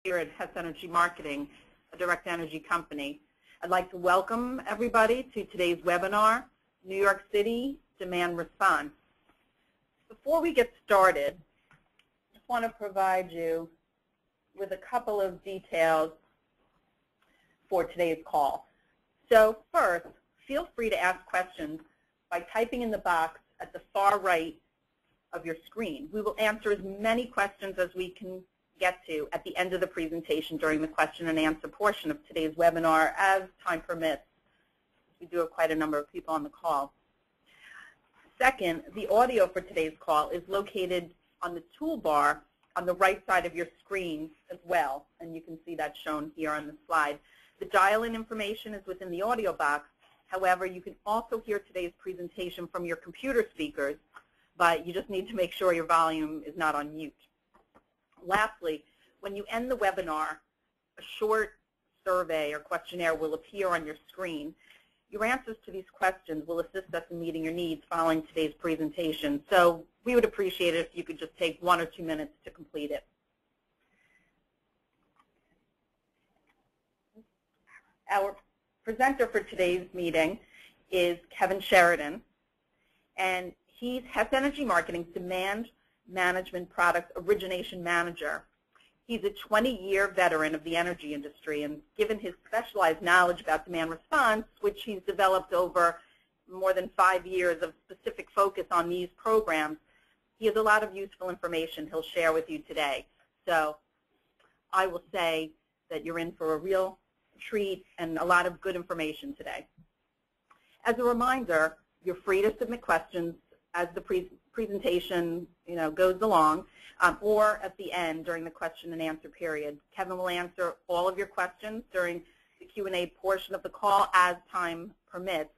here at Hess Energy Marketing, a direct energy company. I'd like to welcome everybody to today's webinar, New York City Demand Response. Before we get started, I just want to provide you with a couple of details for today's call. So first, feel free to ask questions by typing in the box at the far right of your screen. We will answer as many questions as we can get to at the end of the presentation during the question and answer portion of today's webinar as time permits. We do have quite a number of people on the call. Second, the audio for today's call is located on the toolbar on the right side of your screen as well, and you can see that shown here on the slide. The dial-in information is within the audio box. However, you can also hear today's presentation from your computer speakers, but you just need to make sure your volume is not on mute. Lastly, when you end the webinar, a short survey or questionnaire will appear on your screen. Your answers to these questions will assist us in meeting your needs following today's presentation. So we would appreciate it if you could just take 1 or 2 minutes to complete it. Our presenter for today's meeting is Kevin Sheridan, and he's Hess Energy Marketing's Demand Management Product Origination Manager. He's a 20-year veteran of the energy industry, and given his specialized knowledge about demand response, which he's developed over more than 5 years of specific focus on these programs, he has a lot of useful information he'll share with you today. So I will say that you're in for a real treat and a lot of good information today. As a reminder, you're free to submit questions as the presentation goes along, or at the end during the question and answer period. Kevin will answer all of your questions during the Q&A portion of the call as time permits.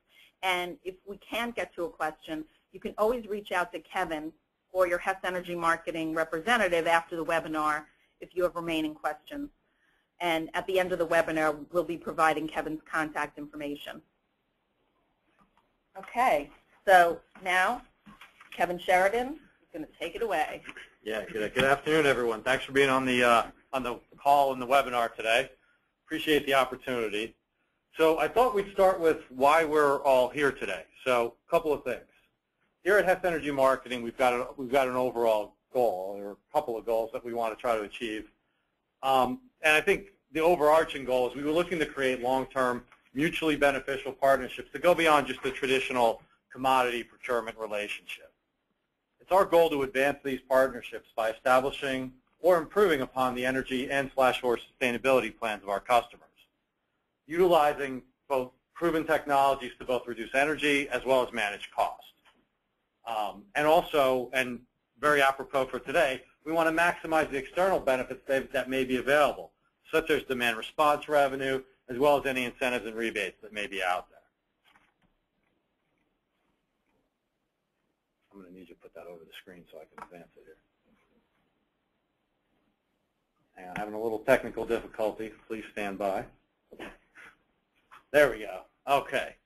And if we can't get to a question, you can always reach out to Kevin or your Hess Energy Marketing representative after the webinar if you have remaining questions. And at the end of the webinar, we'll be providing Kevin's contact information. Okay, so now Kevin Sheridan is going to take it away. Yeah, good afternoon, everyone. Thanks for being on the call and the webinar today. Appreciate the opportunity. So I thought we'd start with why we're all here today. So a couple of things. Here at Hess Energy Marketing, we've got an overall goal, or a couple of goals that we want to try to achieve. And I think the overarching goal is we were looking to create long-term, mutually beneficial partnerships that go beyond just the traditional commodity procurement relationship. It's our goal to advance these partnerships by establishing or improving upon the energy and/or sustainability plans of our customers, utilizing both proven technologies to both reduce energy as well as manage cost. And also, and very apropos for today, we want to maximize the external benefits that may be available, such as demand response revenue, as well as any incentives and rebates that may be out there. I'm going to need you to put that over the screen so I can advance it here. Hang on, having a little technical difficulty. Please stand by. There we go. Okay.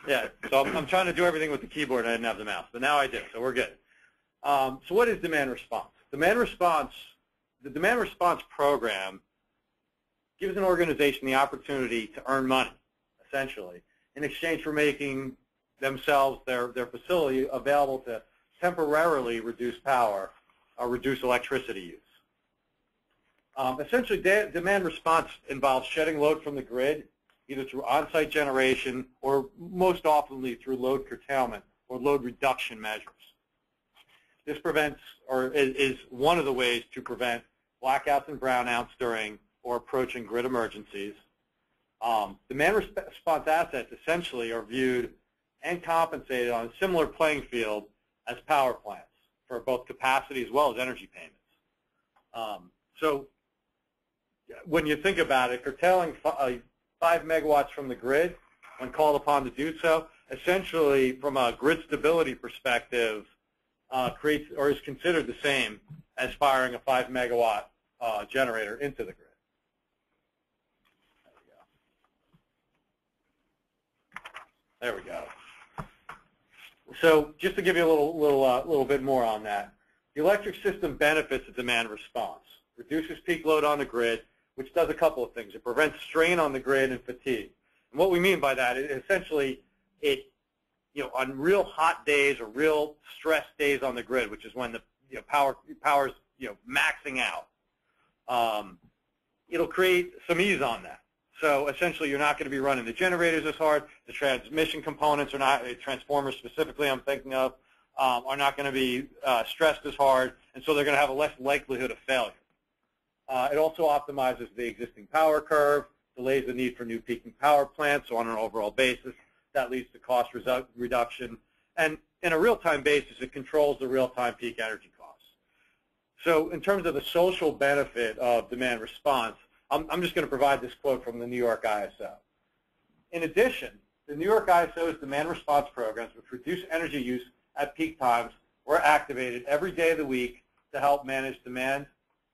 Yeah, so I'm trying to do everything with the keyboard and I didn't have the mouse, but now I do, so we're good. So what is demand response? The demand response program gives an organization the opportunity to earn money, essentially, in exchange for making themselves, their facility, available to temporarily reduce power or reduce electricity use. Essentially, demand response involves shedding load from the grid, either through on-site generation or most often through load curtailment or load reduction measures. This prevents, or is one of the ways to prevent blackouts and brownouts during or approaching grid emergencies. Demand response assets essentially are viewed and compensated on a similar playing field as power plants for both capacity as well as energy payments. So when you think about it, curtailing 5 megawatts from the grid when called upon to do so, essentially from a grid stability perspective, creates or is considered the same as firing a 5 megawatt generator into the grid. There we go. So just to give you a little bit more on that, the electric system benefits of demand response. reduces peak load on the grid, which does a couple of things. It prevents strain on the grid and fatigue. And what we mean by that is essentially on real hot days or real stress days on the grid, which is when the power's maxing out, it'll create some ease on that. So essentially, you're not going to be running the generators as hard. The transmission components are not, transformers specifically I'm thinking of, are not going to be stressed as hard, and so they're going to have a less likelihood of failure. It also optimizes the existing power curve, delays the need for new peaking power plants, so on an overall basis, that leads to cost reduction. And in a real-time basis, it controls the real-time peak energy costs. So in terms of the social benefit of demand response, I'm just going to provide this quote from the New York ISO. In addition, the New York ISO's demand response programs, which reduce energy use at peak times, were activated every day of the week to help manage demand,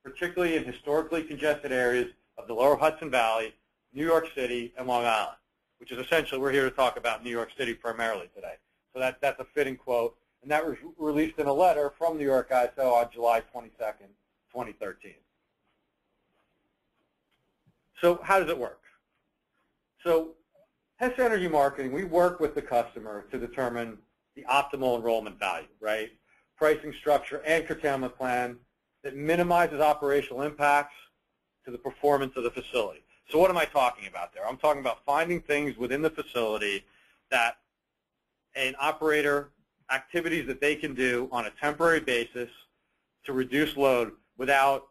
particularly in historically congested areas of the lower Hudson Valley, New York City, and Long Island, which is essentially, we're here to talk about New York City primarily today. So that's a fitting quote, and that was released in a letter from New York ISO on July 22nd, 2013. So how does it work? So Hess Energy Marketing, we work with the customer to determine the optimal enrollment value, right? Pricing structure and curtailment plan that minimizes operational impacts to the performance of the facility. So what am I talking about there? I'm talking about finding things within the facility that an operator, activities that they can do on a temporary basis to reduce load without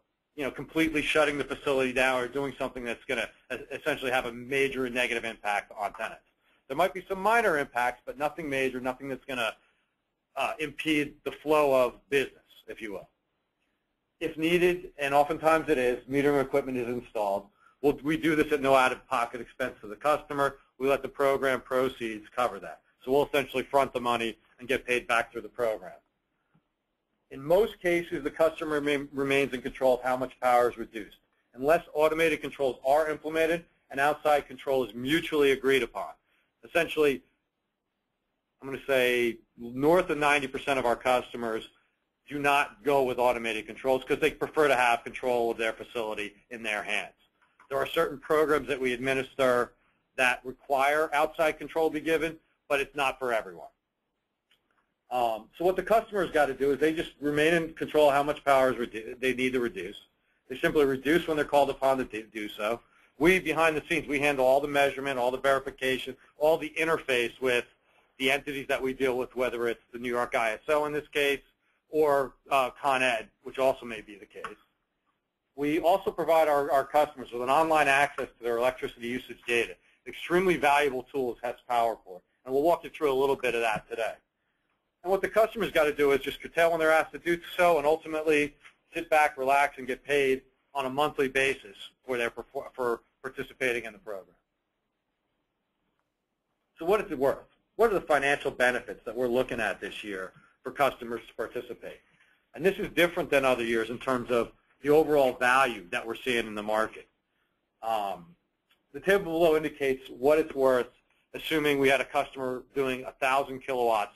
completely shutting the facility down or doing something that's going to essentially have a major negative impact on tenants. There might be some minor impacts, but nothing major, nothing that's going to impede the flow of business, if you will. If needed, and oftentimes it is, metering equipment is installed. We do this at no out-of-pocket expense to the customer. We let the program proceeds cover that. So we'll essentially front the money and get paid back through the program. In most cases, the customer remains in control of how much power is reduced. Unless automated controls are implemented, and outside control is mutually agreed upon. Essentially, I'm going to say north of 90% of our customers do not go with automated controls because they prefer to have control of their facility in their hands. There are certain programs that we administer that require outside control to be given, but it's not for everyone. So what the customer's got to do is they just remain in control of how much power they need to reduce. They simply reduce when they're called upon to do so. We, behind the scenes, we handle all the measurement, all the verification, all the interface with the entities that we deal with, whether it's the New York ISO in this case or Con Ed, which also may be the case. We also provide our customers with an online access to their electricity usage data. Extremely valuable tool is Hess POWERPORT, and we'll walk you through a little bit of that today. And what the customer's got to do is just curtail when they're asked to do so, and ultimately sit back, relax, and get paid on a monthly basis for participating in the program. So what is it worth? What are the financial benefits that we're looking at this year for customers to participate? And this is different than other years in terms of the overall value that we're seeing in the market. The table below indicates what it's worth, assuming we had a customer doing 1,000 kilowatts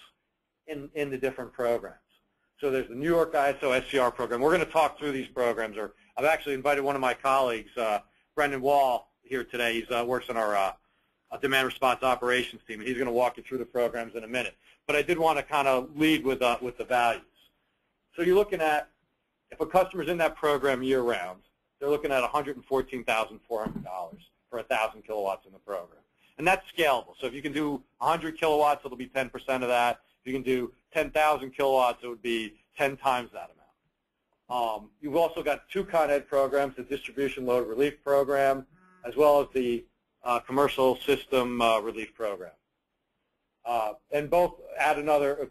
in the different programs. So there's the New York ISO SCR program. We're going to talk through these programs. I've actually invited one of my colleagues, Brendan Wall, here today. He works on our demand response operations team, and he's going to walk you through the programs in a minute. But I did want to kind of lead with the values. So you're looking at, if a customer's in that program year-round, they're looking at $114,400 for 1,000 kilowatts in the program. And that's scalable. So if you can do 100 kilowatts, it'll be 10% of that. If you can do 10,000 kilowatts, it would be 10 times that amount. You've also got two Con Ed programs, the Distribution Load Relief Program, as well as the Commercial System Relief Program. And both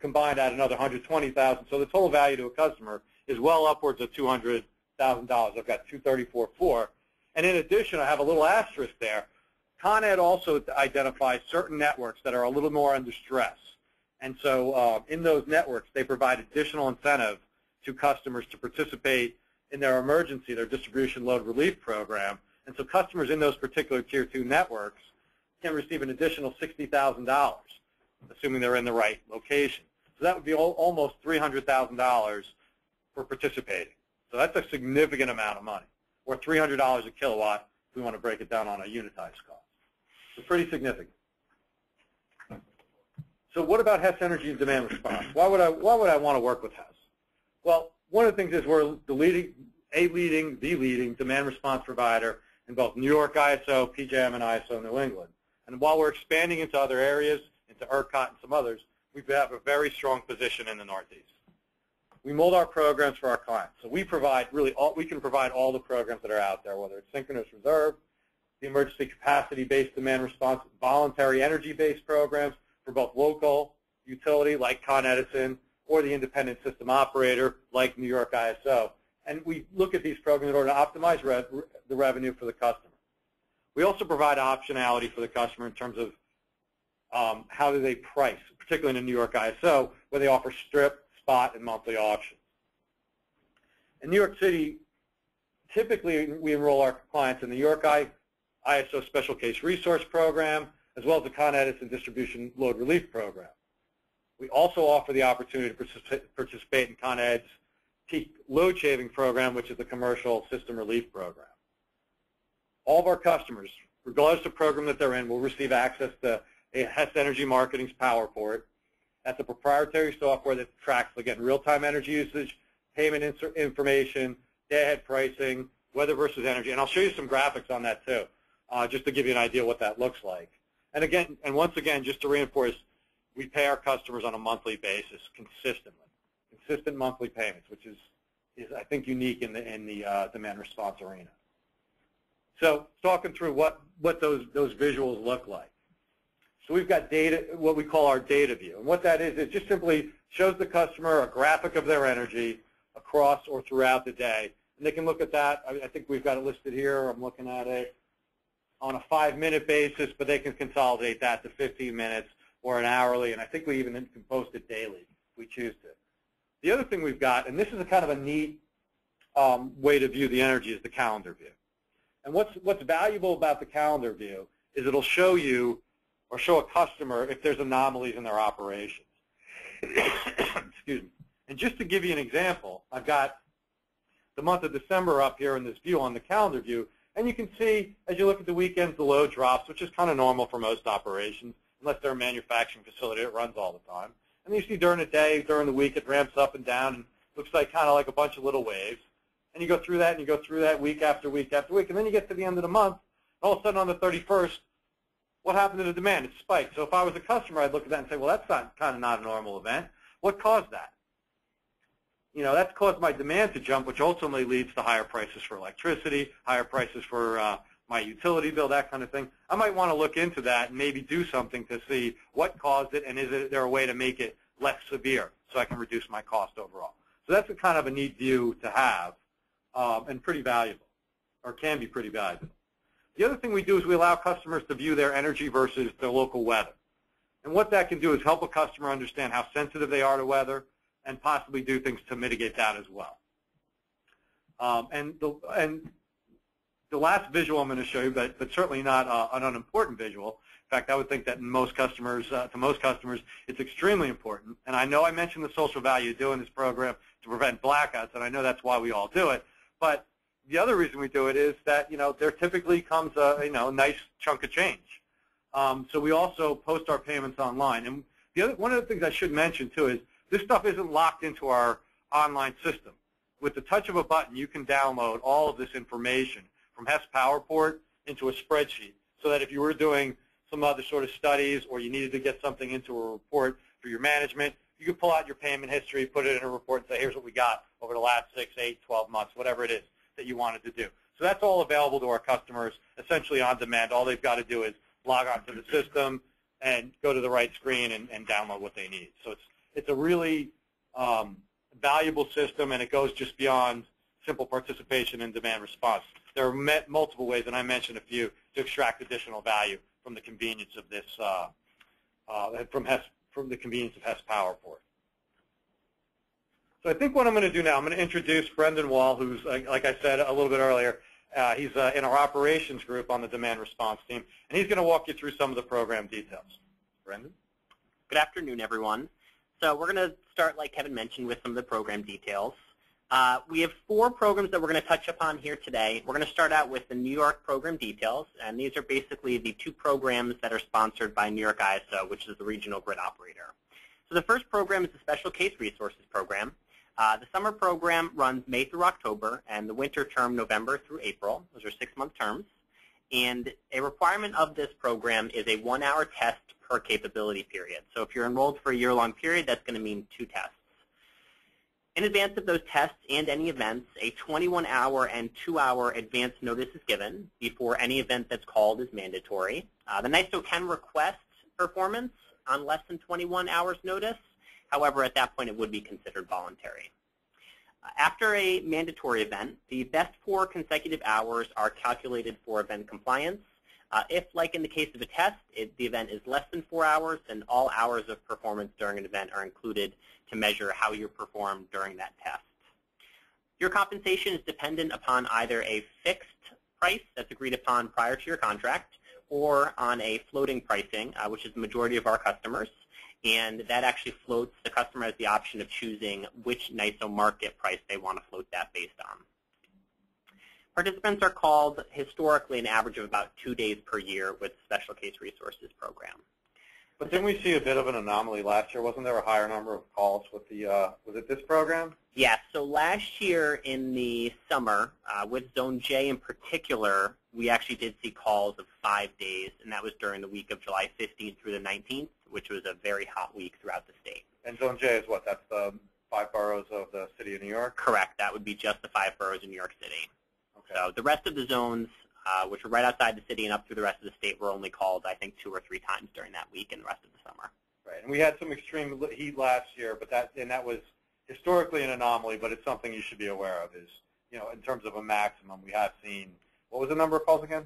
combined add another $120,000. So the total value to a customer is well upwards of $200,000. I've got $234,400. And in addition, I have a little asterisk there. Con Ed also identifies certain networks that are a little more under stress. And so in those networks, they provide additional incentive to customers to participate in their emergency, their distribution load relief program. And so customers in those particular Tier 2 networks can receive an additional $60,000, assuming they're in the right location. So that would be almost $300,000 for participating. So that's a significant amount of money, or $300 a kilowatt if we want to break it down on a unitized cost. So pretty significant. So what about Hess Energy and demand response? Why would I want to work with Hess? Well, one of the things is we're the leading demand response provider in both New York ISO, PJM, and ISO New England. And while we're expanding into other areas, into ERCOT and some others, we have a very strong position in the Northeast. We mold our programs for our clients. So we provide we can provide all the programs that are out there, whether it's synchronous reserve, the emergency capacity-based demand response, voluntary energy-based programs for both local utility like Con Edison or the independent system operator like New York ISO. And we look at these programs in order to optimize the revenue for the customer. We also provide optionality for the customer in terms of how do they price, particularly in the New York ISO, where they offer strip, spot, and monthly auctions. In New York City, typically we enroll our clients in the New York ISO Special Case Resource Program, as well as the Con Edison Distribution Load Relief Program. We also offer the opportunity to participate in Con Ed's Peak Load Shaving Program, which is the Commercial System Relief Program. All of our customers, regardless of program that they're in, will receive access to a Hess Energy Marketing's POWERPORT. That's a proprietary software that tracks, again, real-time energy usage, payment information, day-ahead pricing, weather versus energy. And I'll show you some graphics on that too, just to give you an idea what that looks like. And once again, just to reinforce, we pay our customers on a monthly basis consistently. Consistent monthly payments, which is I think unique in the demand response arena. So talking through what those visuals look like. So we've got data, what we call our data view. And what that is, it just simply shows the customer a graphic of their energy across or throughout the day. And they can look at that. I think we've got it listed here. I'm looking at it on a 5-minute basis, but they can consolidate that to 15 minutes or an hourly. And I think we even can post it daily if we choose to. The other thing we've got, and this is a kind of a neat way to view the energy, is the calendar view. And what's valuable about the calendar view is it'll show you or show a customer if there's anomalies in their operations. Excuse me. And just to give you an example, I've got the month of December up here in this view on the calendar view, and you can see as you look at the weekends, the load drops, which is kind of normal for most operations, unless they're a manufacturing facility that runs all the time. And you see during the day, during the week, it ramps up and down and looks like kind of like a bunch of little waves. And you go through that, and you go through that week after week after week, and then you get to the end of the month, all of a sudden on the 31st, what happened to the demand? It spiked. So if I was a customer, I'd look at that and say, well, that's kind of not a normal event. What caused that? You know, that's caused my demand to jump, which ultimately leads to higher prices for electricity, higher prices for my utility bill, that kind of thing. I might want to look into that and maybe do something to see what caused it, and is there a way to make it less severe so I can reduce my cost overall. So that's a kind of a neat view to have and pretty valuable, or can be pretty valuable. The other thing we do is we allow customers to view their energy versus their local weather. And what that can do is help a customer understand how sensitive they are to weather and possibly do things to mitigate that as well. And the last visual I'm going to show you, but certainly not an unimportant visual. In fact, I would think that most customers, to most customers, it's extremely important. And I know I mentioned the social value of doing this program to prevent blackouts, and I know that's why we all do it. But the other reason we do it is that, you know, there typically comes a nice chunk of change. So we also post our payments online. And one of the things I should mention too is this stuff isn't locked into our online system. With the touch of a button, you can download all of this information from Hess POWERPORT into a spreadsheet, so that if you were doing some other sort of studies or you needed to get something into a report for your management, you could pull out your payment history, put it in a report, and say, here's what we got over the last 6, 8, 12 months, whatever it is that you wanted to do. So that's all available to our customers, essentially on demand. All they've got to do is log onto the system and go to the right screen and download what they need. So it's a really valuable system, and it goes just beyond simple participation in demand response. There are multiple ways, and I mentioned a few, to extract additional value from the convenience of this, from the convenience of Hess POWERPORT. So I think what I'm going to do now, I'm going to introduce Brendan Wall, who's, like I said a little bit earlier, he's in our operations group on the demand response team, and he's going to walk you through some of the program details. Brendan? Good afternoon, everyone. So we're going to start, like Kevin mentioned, with some of the program details. We have 4 programs that we're going to touch upon here today. We're going to start out with the New York program details, and these are basically the 2 programs that are sponsored by New York ISO, which is the regional grid operator. So the first program is the Special Case Resources Program. The summer program runs May through October, and the winter term November through April. Those are 6-month terms. And a requirement of this program is a 1-hour test per capability period. So if you're enrolled for a year-long period, that's going to mean 2 tests. In advance of those tests and any events, a 21-hour and 2-hour advance notice is given before any event that's called is mandatory. The NYSO can request performance on less than 21 hours notice. However, at that point, it would be considered voluntary. After a mandatory event, the best 4 consecutive hours are calculated for event compliance. If, like in the case of a test, the event is less than 4 hours, then all hours of performance during an event are included to measure how you performed during that test. Your compensation is dependent upon either a fixed price that's agreed upon prior to your contract or on a floating pricing, which is the majority of our customers. And that actually floats, the customer has the option of choosing which NYSO market price they want to float that based on. Participants are called historically an average of about 2 days per year with the Special Case Resources Program. But didn't we see a bit of an anomaly last year? Wasn't there a higher number of calls with the, was it this program? Yes, so last year in the summer, with Zone J in particular, we actually did see calls of 5 days, and that was during the week of July 15th through the 19th, which was a very hot week throughout the state. And Zone J is what? That's the 5 boroughs of the city of New York? Correct. That would be just the 5 boroughs in New York City. Okay. So the rest of the zones, which were right outside the city and up through the rest of the state, were only called, I think, 2 or 3 times during that week and the rest of the summer. Right. And we had some extreme heat last year, but that was historically an anomaly, but it's something you should be aware of is, you know, in terms of a maximum, we have seen, what was the number of calls again?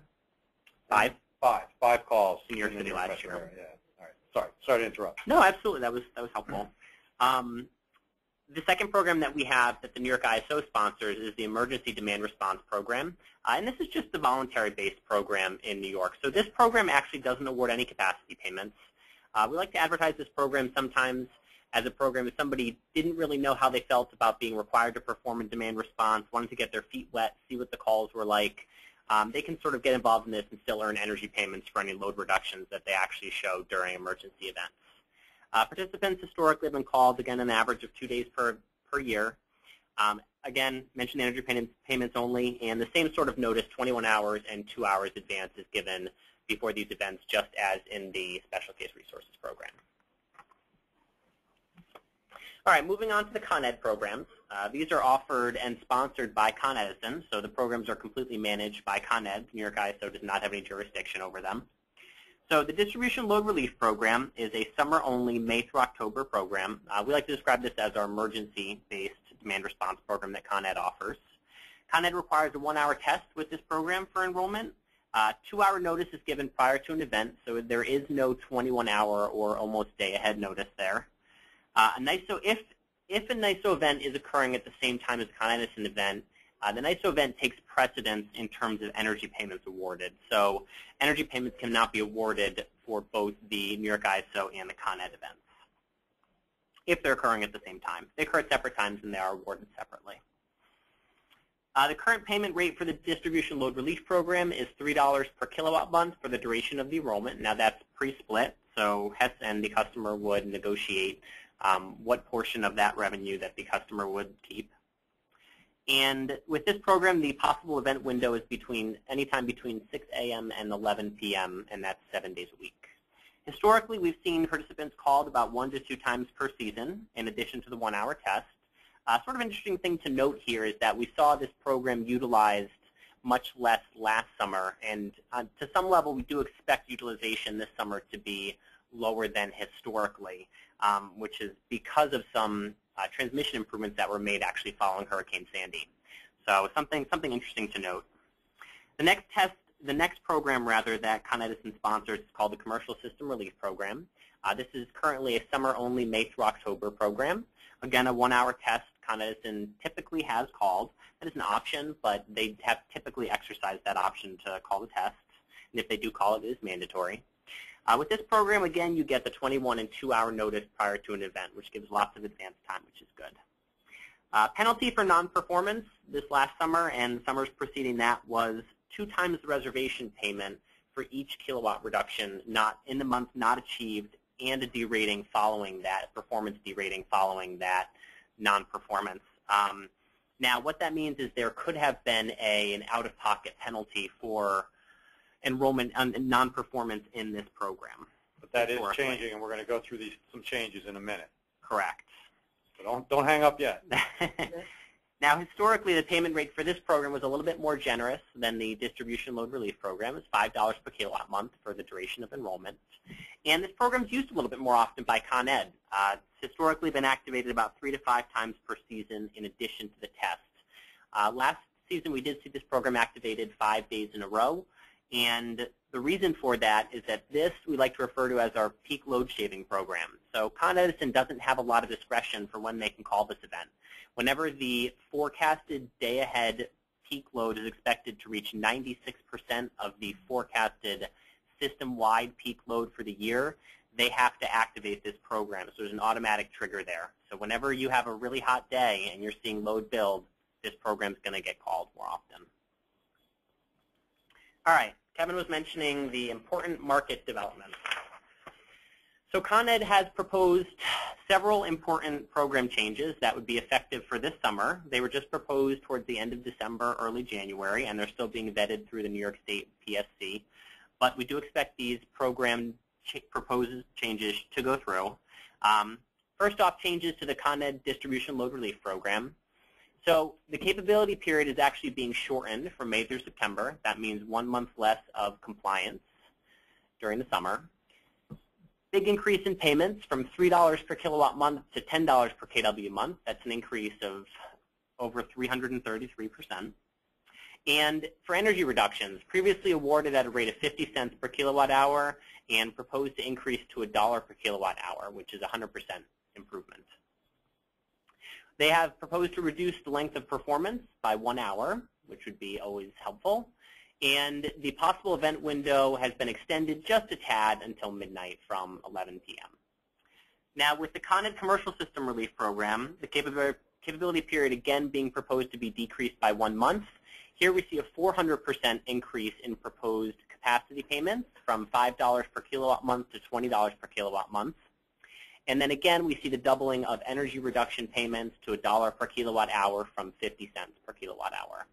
5? 5 calls. In New York City last year. Area. Yeah. All right. Sorry to interrupt. No, absolutely. That was helpful. The second program that we have that the New York ISO sponsors is the Emergency Demand Response Program. And this is just the voluntary-based program in New York. So this program actually doesn't award any capacity payments. We like to advertise this program sometimes as a program if somebody didn't really know how they felt about being required to perform a demand response, wanted to get their feet wet, see what the calls were like. They can sort of get involved in this and still earn energy payments for any load reductions that they actually show during emergency events. Participants historically have been called, again, an average of 2 days per year. Again, mentioned energy payments only, and the same sort of notice, 21 hours and 2 hours advance is given before these events, just as in the Special Case Resources Program. All right, moving on to the Con Ed programs. These are offered and sponsored by Con Edison, so the programs are completely managed by Con Ed. New York ISO does not have any jurisdiction over them. So the Distribution Load Relief Program is a summer-only May through October program. We like to describe this as our emergency-based demand response program that Con Ed offers. Con Ed requires a 1-hour test with this program for enrollment. 2-hour notice is given prior to an event, so there is no 21-hour or almost day-ahead notice there. If a NYSO event is occurring at the same time as a Con Edison event, the NYSO event takes precedence in terms of energy payments awarded. So energy payments cannot be awarded for both the New York ISO and the Con Ed events if they're occurring at the same time. They occur at separate times and they are awarded separately. The current payment rate for the Distribution Load Relief Program is $3 per kilowatt month for the duration of the enrollment. Now that's pre-split, so Hess and the customer would negotiate what portion of that revenue that the customer would keep. And with this program, the possible event window is anytime between 6 a.m. and 11 p.m., and that's 7 days a week. Historically, we've seen participants called about 1 to 2 times per season, in addition to the 1-hour test. Sort of interesting thing to note here is that we saw this program utilized much less last summer, and to some level, we do expect utilization this summer to be lower than historically, which is because of some transmission improvements that were made actually following Hurricane Sandy. So something interesting to note. The next program that Con Edison sponsors is called the Commercial System Relief Program. This is currently a summer-only May through October program. Again, a 1-hour test Con Edison typically has called. That is an option, but they have typically exercised that option to call the test. And if they do call it, it is mandatory. With this program, again, you get the 21 and 2-hour notice prior to an event, which gives lots of advance time, which is good. Penalty for non-performance this last summer and summers preceding that was 2 times the reservation payment for each kilowatt reduction in the month not achieved, and a derating following that, performance derating following that non-performance. Now, what that means is there could have been an out-of-pocket penalty for enrollment and non-performance in this program. But that is changing, and we're going to go through some changes in a minute. Correct. So don't hang up yet. Now, historically, the payment rate for this program was a little bit more generous than the distribution load relief program. It's $5 per kilowatt month for the duration of enrollment. And this program is used a little bit more often by Con Ed. It's historically been activated about 3 to 5 times per season in addition to the test. Last season, we did see this program activated 5 days in a row. And the reason for that is that this we like to refer to as our peak load shaving program. So Con Edison doesn't have a lot of discretion for when they can call this event. Whenever the forecasted day-ahead peak load is expected to reach 96% of the forecasted system-wide peak load for the year, they have to activate this program. So there's an automatic trigger there. So whenever you have a really hot day and you're seeing load build, this program's going to get called more often. All right, Kevin was mentioning the important market developments. So Con Ed has proposed several important program changes that would be effective for this summer. They were just proposed towards the end of December, early January, and they're still being vetted through the New York State PSC. But we do expect these program proposed changes to go through. First off, changes to the Con Ed distribution load relief program. So the capability period is actually being shortened from May through September. That means 1 month less of compliance during the summer. Big increase in payments from $3 per kilowatt month to $10 per kW month. That's an increase of over 333%. And for energy reductions, previously awarded at a rate of 50 cents per kilowatt hour and proposed to increase to $1 per kilowatt hour, which is a 100% improvement. They have proposed to reduce the length of performance by 1 hour, which would be always helpful. And the possible event window has been extended just a tad until midnight from 11 p.m. Now, with the Con Ed Commercial System Relief Program, the capability period again being proposed to be decreased by 1 month. Here we see a 400% increase in proposed capacity payments from $5 per kilowatt month to $20 per kilowatt month. And then again, we see the doubling of energy reduction payments to $1 per kilowatt hour from 50 cents per kilowatt hour.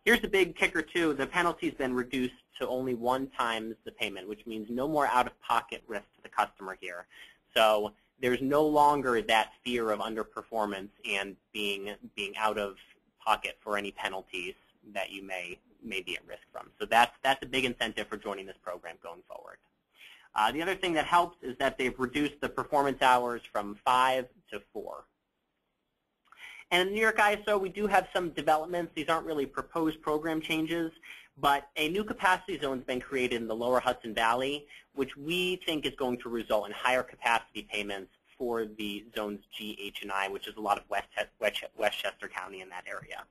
Here's the big kicker, too. The penalty's been reduced to only 1 times the payment, which means no more out-of-pocket risk to the customer here. So there's no longer that fear of underperformance and being out of pocket for any penalties that you may be at risk from. So that's a big incentive for joining this program going forward. The other thing that helps is that they've reduced the performance hours from 5 to 4. And in New York ISO, we do have some developments. These aren't really proposed program changes, but a new capacity zone has been created in the lower Hudson Valley, which we think is going to result in higher capacity payments for the zones G, H, and I, which is a lot of Westchester County in that area.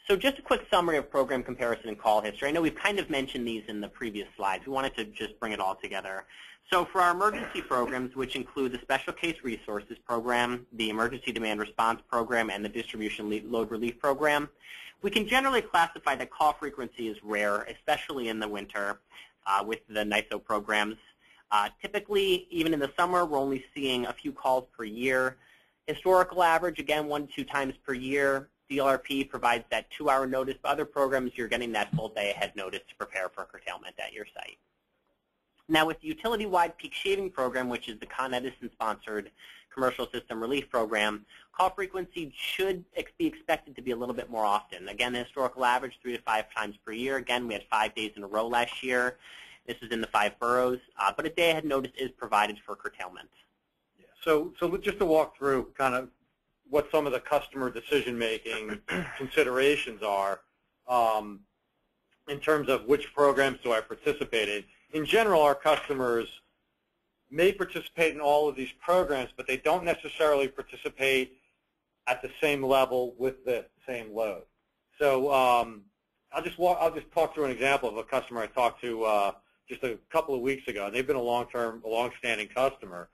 So just a quick summary of program comparison and call history. I know we've kind of mentioned these in the previous slides. We wanted to just bring it all together. So for our emergency programs, which include the Special Case Resources Program, the Emergency Demand Response Program, and the Distribution Load Relief Program, we can generally classify that call frequency is rare, especially in the winter with the NYSO programs. Typically, even in the summer, we're only seeing a few calls per year. Historical average, again, 1 to 2 times per year. DLRP provides that 2-hour notice. But other programs, you're getting that full day ahead notice to prepare for curtailment at your site. Now, with the utility-wide peak shaving program, which is the Con Edison-sponsored commercial system relief program, call frequency should be expected to be a little bit more often. Again, the historical average, 3 to 5 times per year. Again, we had 5 days in a row last year. This is in the 5 boroughs, but a day ahead notice is provided for curtailment. Yeah. So just to walk through kind of what some of the customer decision-making considerations are in terms of which programs do I participate in. In general, our customers may participate in all of these programs, but they don't necessarily participate at the same level with the same load. So I'll just talk through an example of a customer I talked to just a couple of weeks ago. They've been a long-standing customer.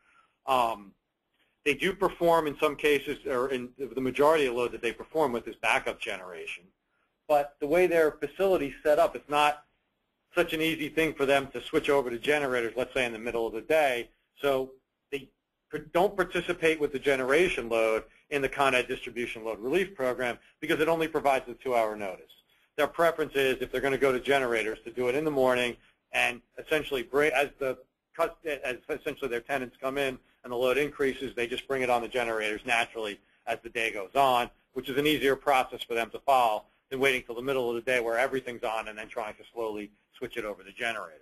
They do perform in some cases, or in the majority of load that they perform with is backup generation. But the way their facility's set up, it's not such an easy thing for them to switch over to generators, let's say in the middle of the day. So they don't participate with the generation load in the Con Ed distribution load relief program because it only provides a 2-hour notice. Their preference is, if they're going to go to generators, to do it in the morning and essentially as essentially their tenants come in and the load increases, they just bring it on the generators naturally as the day goes on, which is an easier process for them to follow than waiting till the middle of the day where everything's on and then trying to slowly switch it over to generators.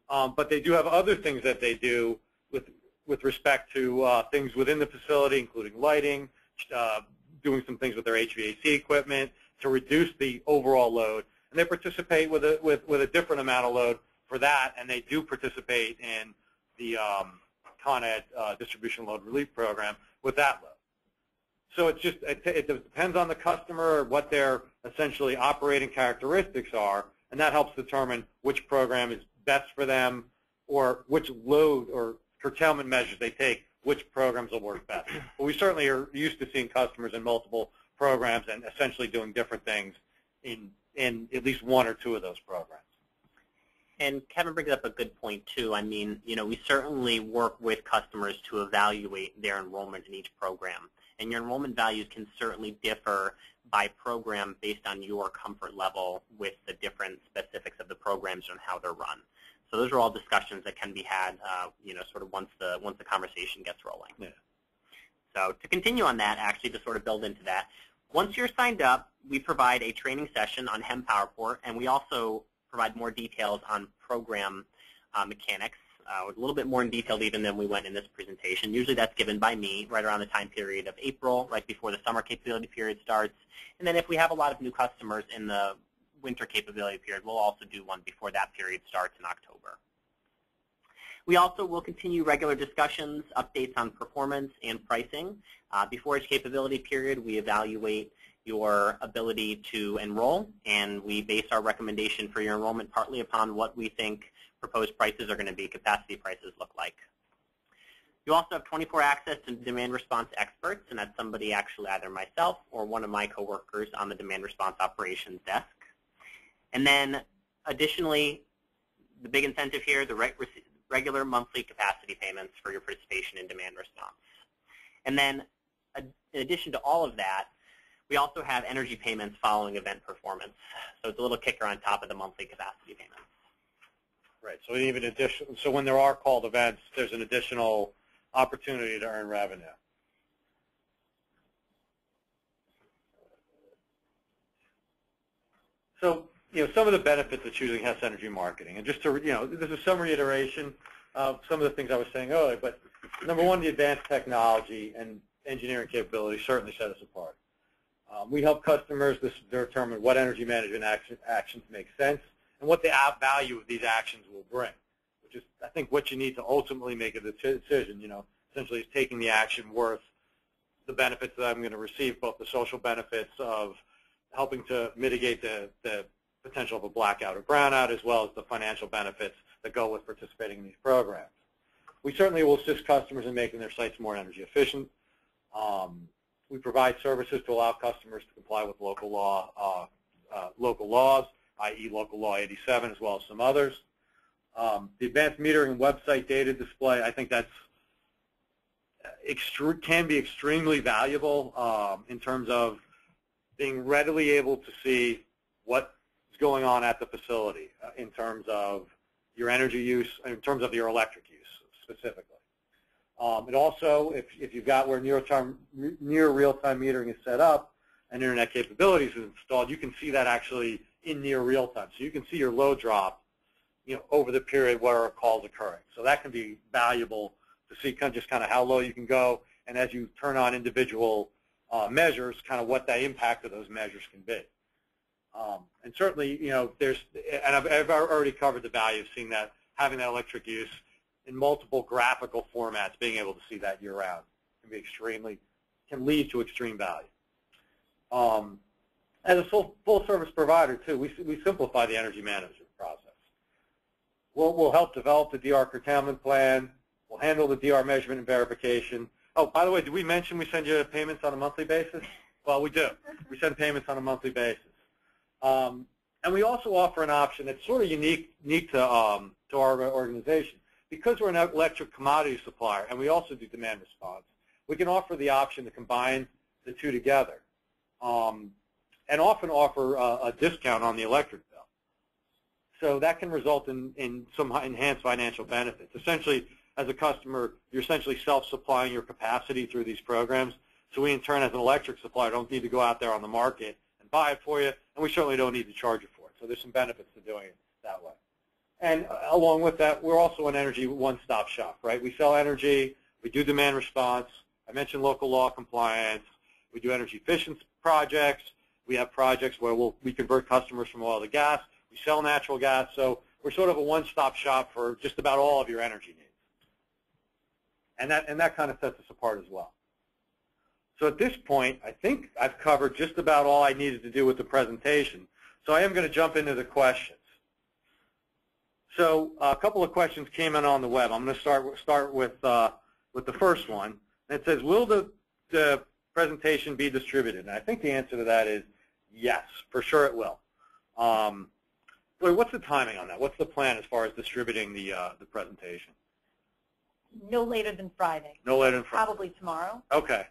But they do have other things that they do with respect to things within the facility, including lighting, doing some things with their HVAC equipment to reduce the overall load. And they participate with a different amount of load for that, and they do participate in the Con Ed distribution load relief program with that load. So it's just, it depends on the customer, what their essentially operating characteristics are, and that helps determine which program is best for them or which load or curtailment measures they take, which programs will work best. But we certainly are used to seeing customers in multiple programs and essentially doing different things in at least one or two of those programs. And Kevin brings up a good point, too. I mean, we certainly work with customers to evaluate their enrollment in each program. And your enrollment values can certainly differ by program based on your comfort level with the different specifics of the programs and how they're run. So those are all discussions that can be had, sort of once the conversation gets rolling. Yeah. So to continue on that, actually, to sort of build into that, once you're signed up, we provide a training session on HEM PowerPort, and we also provide more details on program mechanics, a little bit more in detail even than we went in this presentation. Usually that's given by me right around the time period of April, right before the summer capability period starts. And then if we have a lot of new customers in the winter capability period, we'll also do one before that period starts in October. We also will continue regular discussions, updates on performance and pricing. Before each capability period, we evaluate your ability to enroll, and we base our recommendation for your enrollment partly upon what we think proposed prices are going to be, capacity prices look like. You also have 24 access to demand response experts, and that's somebody actually either myself or one of my coworkers on the demand response operations desk. And then additionally, the big incentive here, the regular monthly capacity payments for your participation in demand response. And then in addition to all of that, we also have energy payments following event performance. So it's a little kicker on top of the monthly capacity payments. Right. So when there are called events, there's an additional opportunity to earn revenue. So, some of the benefits of choosing Hess Energy Marketing, and just to, this is some reiteration of some of the things I was saying earlier, but number one, the advanced technology and engineering capabilities certainly set us apart. We help customers determine what energy management actions make sense and what the value of these actions will bring, which is, I think, what you need to ultimately make a decision, essentially is taking the action worth the benefits that I'm going to receive, both the social benefits of helping to mitigate the potential of a blackout or brownout, as well as the financial benefits that go with participating in these programs. We certainly will assist customers in making their sites more energy efficient. We provide services to allow customers to comply with local laws, i.e. Local Law 87, as well as some others. The advanced metering and website data display, I think that's can be extremely valuable in terms of being readily able to see what's going on at the facility in terms of your energy use, in terms of your electric use specifically. And also, if you've got where near real-time metering is set up and internet capabilities is installed, you can see that actually in near real time. So you can see your load drop, over the period where a call is occurring. So that can be valuable to see just kind of how low you can go, and as you turn on individual measures, kind of what the impact of those measures can be. And certainly, I've already covered the value of seeing that, having that electric use in multiple graphical formats, being able to see that year-round can lead to extreme value. As a full-service provider, too, we simplify the energy management process. We'll help develop the DR curtailment plan. We'll handle the DR measurement and verification. Oh, by the way, did we mention we send you payments on a monthly basis? Well, we do. We send payments on a monthly basis. And we also offer an option that's sort of unique to our organization. Because we're an electric commodity supplier and we also do demand response, we can offer the option to combine the two together and often offer a discount on the electric bill. So that can result in some enhanced financial benefits. Essentially, as a customer, you're essentially self-supplying your capacity through these programs. So we, in turn, as an electric supplier, don't need to go out there on the market and buy it for you, and we certainly don't need to charge you for it. So there's some benefits to doing it that way. And along with that, we're also an energy one-stop shop, right? We sell energy, we do demand response. I mentioned local law compliance. We do energy efficiency projects. We have projects where we convert customers from oil to gas. We sell natural gas. So we're sort of a one-stop shop for just about all of your energy needs. And that kind of sets us apart as well. So at this point, I think I've covered just about all I needed to do with the presentation. So I am going to jump into the questions. So a couple of questions came in on the web. I'm going to start with the first one. It says, will the presentation be distributed? And I think the answer to that is yes, for sure it will. What's the timing on that? What's the plan as far as distributing the presentation? No later than Friday. No later than Friday. Probably tomorrow. Okay.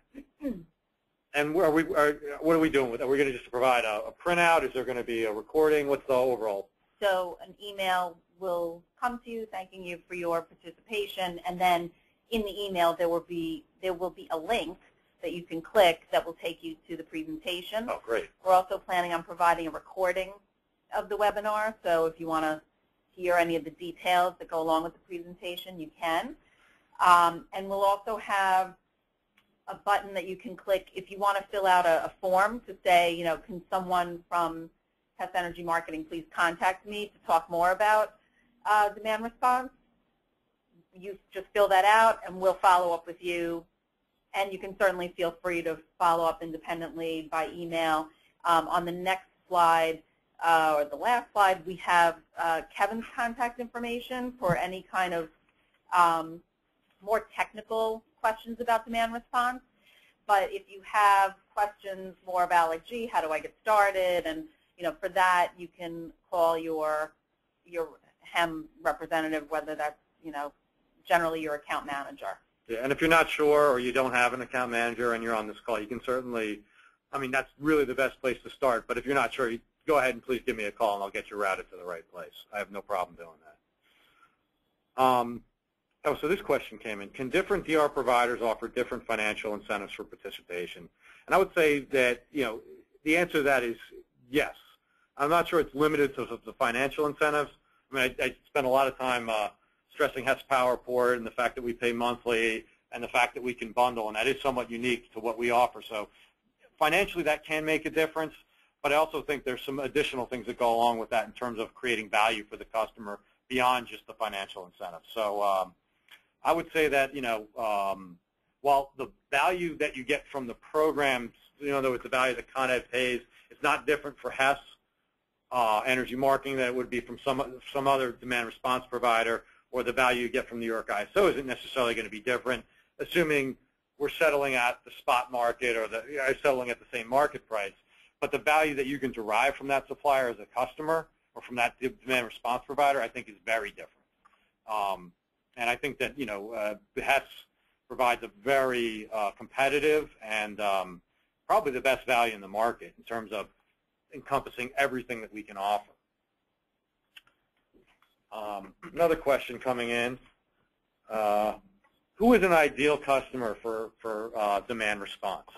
And what are we doing with it? Are we going to just provide a printout? Is there going to be a recording? What's the overall? So an email will come to you thanking you for your participation, and then in the email there will be a link that you can click that will take you to the presentation. Oh, great. We're also planning on providing a recording of the webinar, so if you want to hear any of the details that go along with the presentation, you can. And we'll also have a button that you can click if you want to fill out a form to say, you know, can someone from Hess Energy Marketing please contact me to talk more about demand response. You just fill that out and we'll follow up with you. And you can certainly feel free to follow up independently by email. On the next slide, or the last slide, we have Kevin's contact information for any kind of more technical questions about demand response. But if you have questions more about, like, gee, how do I get started? And, you know, for that, you can call your HEM representative, whether that's, you know, generally your account manager. Yeah, and if you're not sure or you don't have an account manager and you're on this call, you can certainly, I mean, that's really the best place to start. But if you're not sure, you go ahead and please give me a call and I'll get you routed to the right place. I have no problem doing that. Oh, so this question came in. Can different DR providers offer different financial incentives for participation? And I would say that, you know, the answer to that is yes. I'm not sure it's limited to the financial incentives. I mean, I spent a lot of time stressing Hess POWERPORT and the fact that we pay monthly and the fact that we can bundle, and that is somewhat unique to what we offer. So financially, that can make a difference, but I also think there's some additional things that go along with that in terms of creating value for the customer beyond just the financial incentives. So I would say that, you know, while the value that you get from the programs, you know, the value that Con Ed pays, it's not different for Hess Energy Marketing than it would be from some other demand response provider, or the value you get from New York ISO isn't necessarily going to be different, assuming we're settling at the spot market or settling at the same market price. But the value that you can derive from that supplier as a customer or from that demand response provider, I think, is very different. And I think that, you know, Hess provides a very competitive and probably the best value in the market in terms of encompassing everything that we can offer. Another question coming in. Who is an ideal customer for demand response?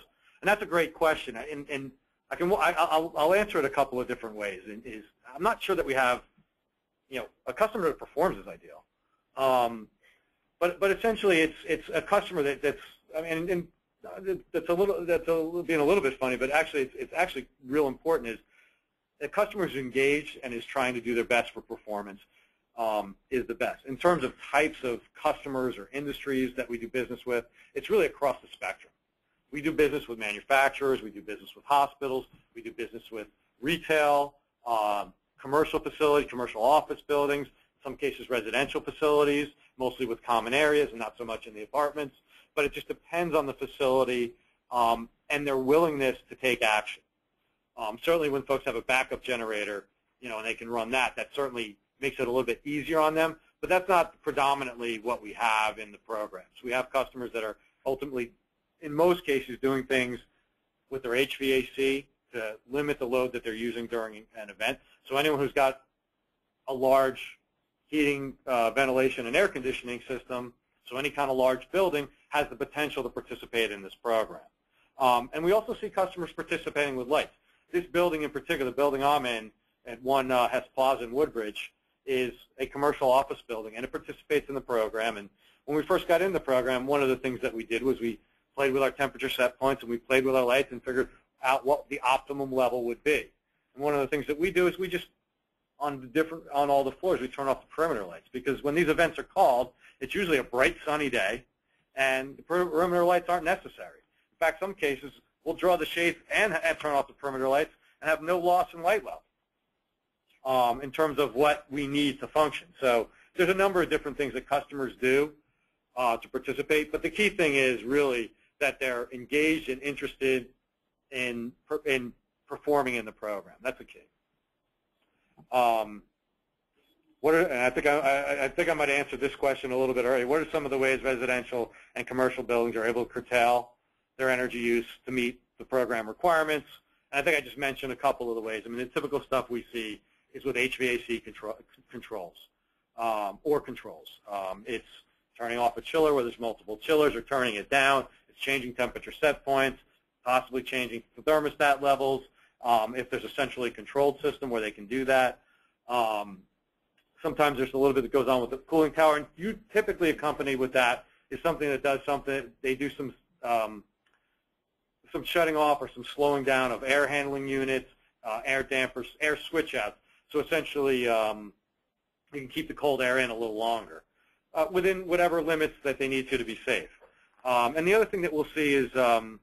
And that's a great question. And I'll answer it a couple of different ways. I'm not sure that we have, you know, a customer that performs is ideal. But essentially, it's a customer that's, I mean, that's being a little bit funny, but actually it's actually real important. Is a customer who's engaged and is trying to do their best for performance is the best. In terms of types of customers or industries that we do business with, it's really across the spectrum. We do business with manufacturers, we do business with hospitals, we do business with retail, commercial facilities, commercial office buildings, in some cases residential facilities, mostly with common areas and not so much in the apartments. but it just depends on the facility and their willingness to take action. Certainly when folks have a backup generator, and they can run that certainly makes it a little bit easier on them, but that's not predominantly what we have in the programs. We have customers that are ultimately, in most cases, doing things with their HVAC to limit the load that they're using during an event. So anyone who's got a large heating, ventilation, and air conditioning system, so any kind of large building, has the potential to participate in this program. And we also see customers participating with lights. This building in particular, the building I'm in at 1 Hess Plaza in Woodbridge, is a commercial office building, and it participates in the program. And when we first got in the program, one of the things that we did was we played with our temperature set points, and we played with our lights and figured out what the optimum level would be. And one of the things that we do is we just, on all the floors, we turn off the perimeter lights, because when these events are called, it's usually a bright, sunny day, and the perimeter lights aren't necessary. In fact, some cases, we'll draw the shades and turn off the perimeter lights and have no loss in light level in terms of what we need to function. So there's a number of different things that customers do to participate, but the key thing is really that they're engaged and interested in performing in the program. That's the key. And I think I might have answered this question a little bit earlier. What are some of the ways residential and commercial buildings are able to curtail their energy use to meet the program requirements? And I think I just mentioned a couple of the ways. I mean, the typical stuff we see is with HVAC controls. It's turning off a chiller where there's multiple chillers, or turning it down. It's changing temperature set points, possibly changing the thermostat levels. If there's a centrally controlled system where they can do that. Sometimes there's a little bit that goes on with the cooling tower, and you typically accompany with that is something that does something. They do some shutting off or some slowing down of air handling units, air dampers, air switch outs. So essentially, you can keep the cold air in a little longer within whatever limits that they need to be safe. And the other thing that we'll see is, well,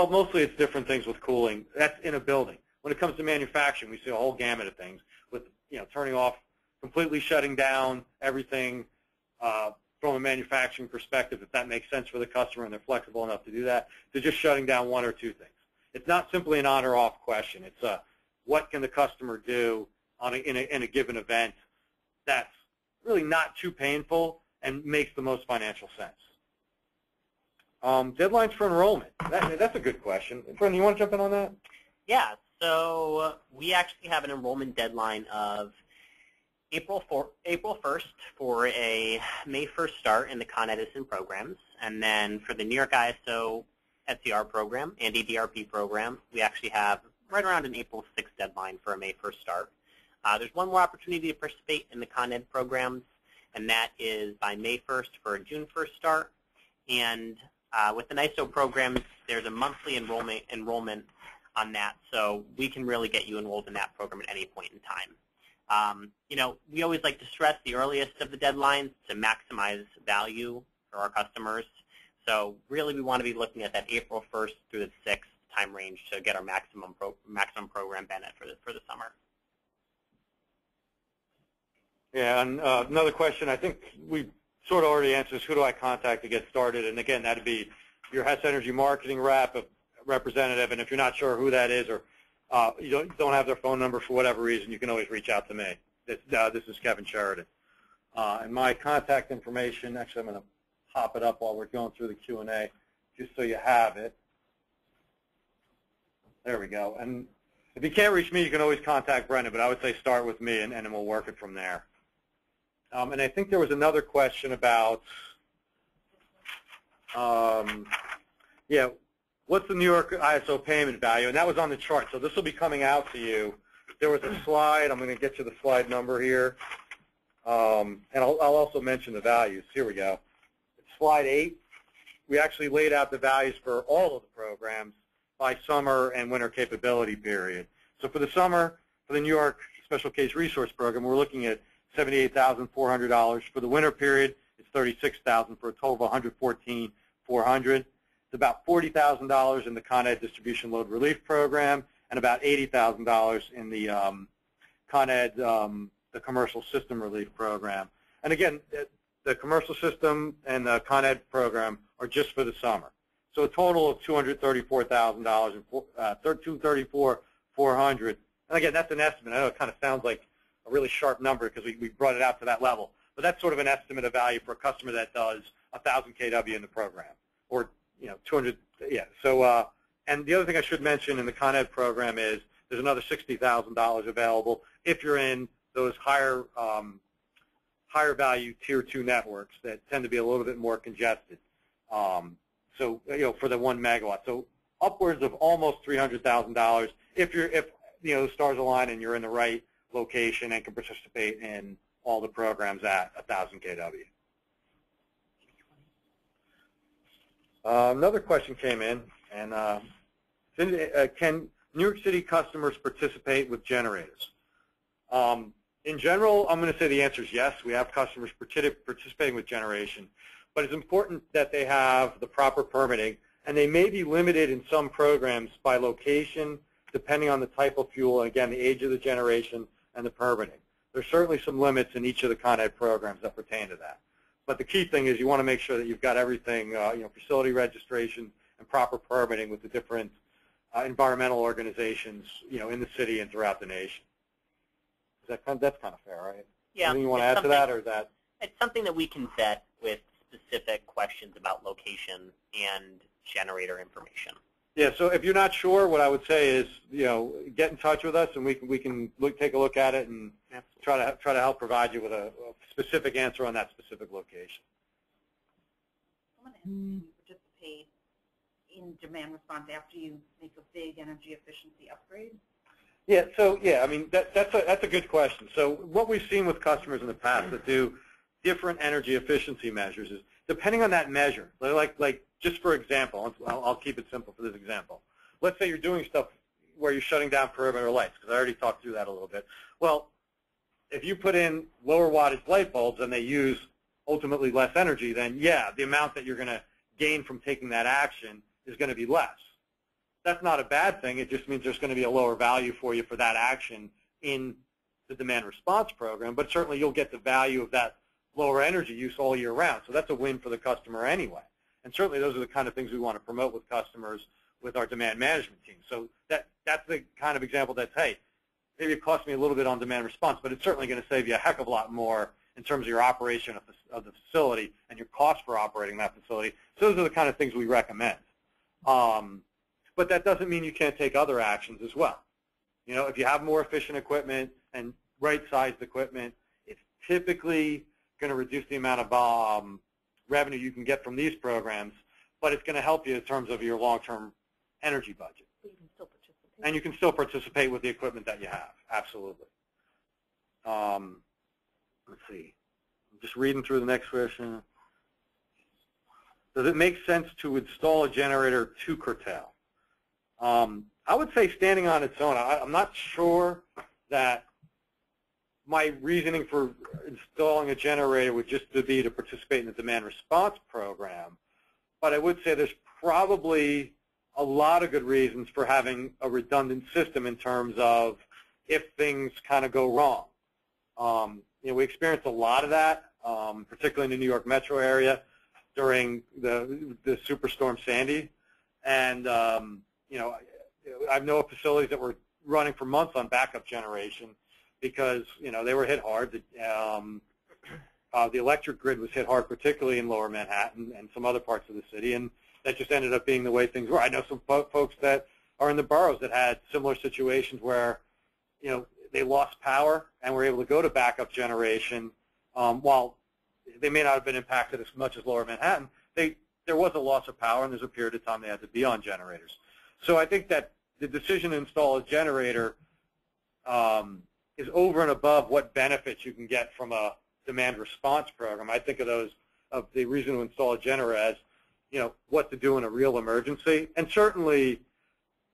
mostly it's different things with cooling. That's in a building. When it comes to manufacturing, we see a whole gamut of things with, turning off, completely shutting down everything from a manufacturing perspective, if that makes sense for the customer and they're flexible enough to do that, to just shutting down one or two things. It's not simply an on or off question. It's what can the customer do in a given event that's really not too painful and makes the most financial sense. Deadlines for enrollment. That's a good question. Brendan, you want to jump in on that? Yeah. So we actually have an enrollment deadline of April 1st for a May 1st start in the Con Edison programs. And then for the New York ISO SCR program and EDRP program, we actually have right around an April 6th deadline for a May 1st start. There's one more opportunity to participate in the Con Ed programs, and that is by May 1st for a June 1st start. And with the NYSO programs, there's a monthly enrollment on that, so we can really get you enrolled in that program at any point in time. We always like to stress the earliest of the deadlines to maximize value for our customers. So really, we want to be looking at that April 1st through the 6th time range to get our maximum program benefit for the summer. Yeah, and another question, I think we sort of already answered is, who do I contact to get started? And again, that'd be your Hess Energy Marketing representative. And if you're not sure who that is, or you don't have their phone number for whatever reason, you can always reach out to me. This is Kevin Sheridan. And my contact information, actually I'm going to pop it up while we're going through the Q&A, just so you have it. There we go. And if you can't reach me, you can always contact Brendan, but I would say start with me, and then we'll work it from there. And I think there was another question about, what's the New York ISO payment value? And that was on the chart. So this will be coming out to you. There was a slide. I'm going to get you the slide number here. And I'll also mention the values. Here we go. It's slide 8. We actually laid out the values for all of the programs by summer and winter capability period. So for the summer, for the New York Special Case Resource Program, we're looking at $78,400. For the winter period, it's $36,000 for a total of $114,400. It's about $40,000 in the Con Ed Distribution Load Relief Program, and about $80,000 in the Con Ed, the Commercial System Relief Program. And again, the commercial system and the Con Ed program are just for the summer. So a total of $234,000 and $234,400. And again, that's an estimate. I know it kind of sounds like a really sharp number because we brought it out to that level, but that's sort of an estimate of value for a customer that does 1,000 kW in the program, or 200. Yeah. So and the other thing I should mention in the Con Ed program is there's another $60,000 available if you're in those higher value tier 2 networks that tend to be a little bit more congested. So for the 1 megawatt, so upwards of almost $300,000 if the stars align and you're in the right location and can participate in all the programs at 1,000 kW. Another question came in, and can New York City customers participate with generators? In general, I'm going to say the answer is yes. We have customers participating with generation, but it's important that they have the proper permitting, and they may be limited in some programs by location, depending on the type of fuel, and again, the age of the generation and the permitting. There's certainly some limits in each of the Con Ed programs that pertain to that. But the key thing is you want to make sure that you've got everything, facility registration and proper permitting with the different environmental organizations, in the city and throughout the nation. That's kind of fair, right? Yeah. Anything you want to add to that, or is that? It's something that we can vet with specific questions about location and generator information. Yeah. So if you're not sure, what I would say is, get in touch with us, and we can take a look at it and try to help provide you with a specific answer on that specific location. Someone asked if you participate in demand response after you make a big energy efficiency upgrade. Yeah. So I mean that's a good question. So what we've seen with customers in the past that do different energy efficiency measures is depending on that measure. Like just for example, I'll keep it simple for this example. Let's say you're doing stuff where you're shutting down perimeter lights, because I already talked through that a little bit. Well, if you put in lower wattage light bulbs and they use ultimately less energy, then yeah, the amount that you're going to gain from taking that action is going to be less. That's not a bad thing. It just means there's going to be a lower value for you for that action in the demand response program, but certainly you'll get the value of that lower energy use all year round. So that's a win for the customer anyway. And certainly those are the kind of things we want to promote with customers with our demand management team. So that's the kind of example that's, hey, maybe it costs me a little bit on demand response, but it's certainly going to save you a heck of a lot more in terms of your operation of the facility and your cost for operating that facility. So those are the kind of things we recommend. But that doesn't mean you can't take other actions as well. If you have more efficient equipment and right-sized equipment, it's typically going to reduce the amount of revenue you can get from these programs, but it's going to help you in terms of your long-term energy budget. But you can still participate. And you can still participate with the equipment that you have, absolutely. Let's see. I'm just reading through the next question. Does it make sense to install a generator to curtail? I would say standing on its own. I'm not sure that my reasoning for installing a generator would just be to participate in the demand response program, but I would say there's probably a lot of good reasons for having a redundant system in terms of if things kind of go wrong. We experienced a lot of that, particularly in the New York metro area during the Superstorm Sandy, and I know of facilities that were running for months on backup generation because they were hit hard. The electric grid was hit hard, particularly in Lower Manhattan and some other parts of the city, and that just ended up being the way things were. I know some folks that are in the boroughs that had similar situations where they lost power and were able to go to backup generation. While they may not have been impacted as much as Lower Manhattan, there was a loss of power, and there's a period of time they had to be on generators. So I think that the decision to install a generator is over and above what benefits you can get from a demand response program. I think of the reason to install a generator as, what to do in a real emergency. And certainly,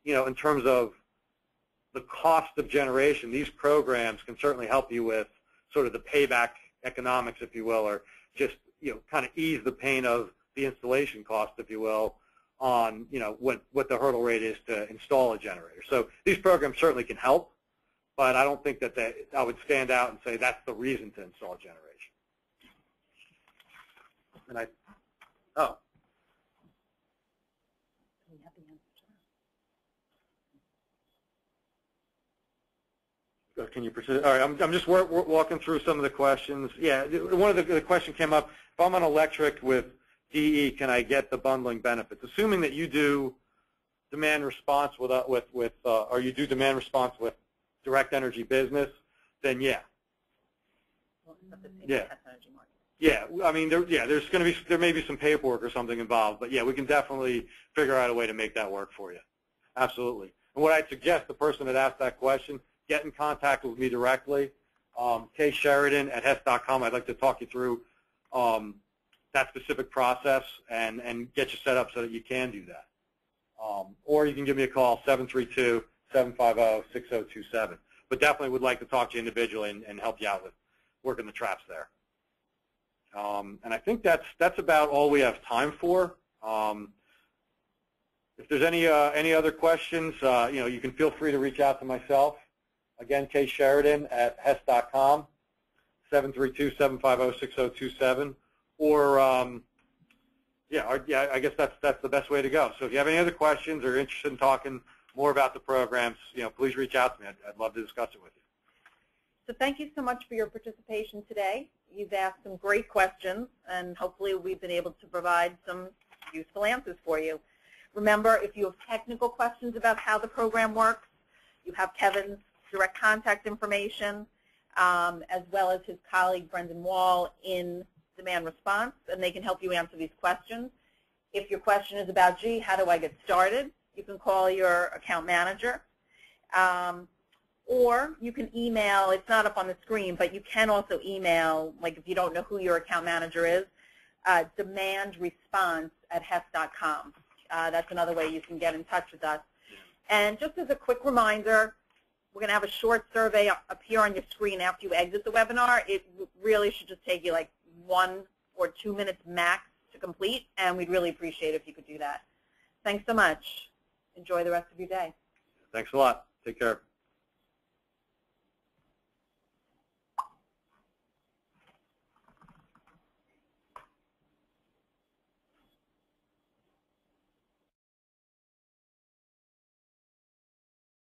in terms of the cost of generation, these programs can certainly help you with sort of the payback economics, if you will, or just, kind of ease the pain of the installation cost, if you will, on what the hurdle rate is to install a generator. So these programs certainly can help, but I don't think that I would stand out and say that's the reason to install a generation. Oh. Can you proceed? All right, I'm just walking through some of the questions. Yeah, one of the question came up, if I'm on electric with DE, can I get the bundling benefits? Assuming that you do demand response or you do demand response with direct energy business, then yeah. Yeah. Yeah, I mean, there may be some paperwork or something involved, but yeah, we can definitely figure out a way to make that work for you. Absolutely. And what I'd suggest, the person that asked that question, get in contact with me directly, ksheridan@hess.com. I'd like to talk you through that specific process and get you set up so that you can do that. Or you can give me a call, 732-750-6027. But definitely would like to talk to you individually and help you out with working the traps there. And I think that's about all we have time for. If there's any other questions, you can feel free to reach out to myself. Again, ksheridan@hess.com, 732-750-6027, or I guess that's the best way to go. So if you have any other questions or are interested in talking more about the programs, please reach out to me. I'd love to discuss it with you. So thank you so much for your participation today. You've asked some great questions, and hopefully we've been able to provide some useful answers for you. Remember, if you have technical questions about how the program works, you have Kevin's direct contact information, as well as his colleague, Brendan Wall, in demand response, and they can help you answer these questions. If your question is about, gee, how do I get started, you can call your account manager. Or you can email, it's not up on the screen, but you can also email, like if you don't know who your account manager is, demandresponse@hess.com. That's another way you can get in touch with us. And just as a quick reminder, we're going to have a short survey appear on your screen after you exit the webinar. It really should just take you like 1 or 2 minutes max to complete, and we'd really appreciate it if you could do that. Thanks so much. Enjoy the rest of your day. Thanks a lot. Take care.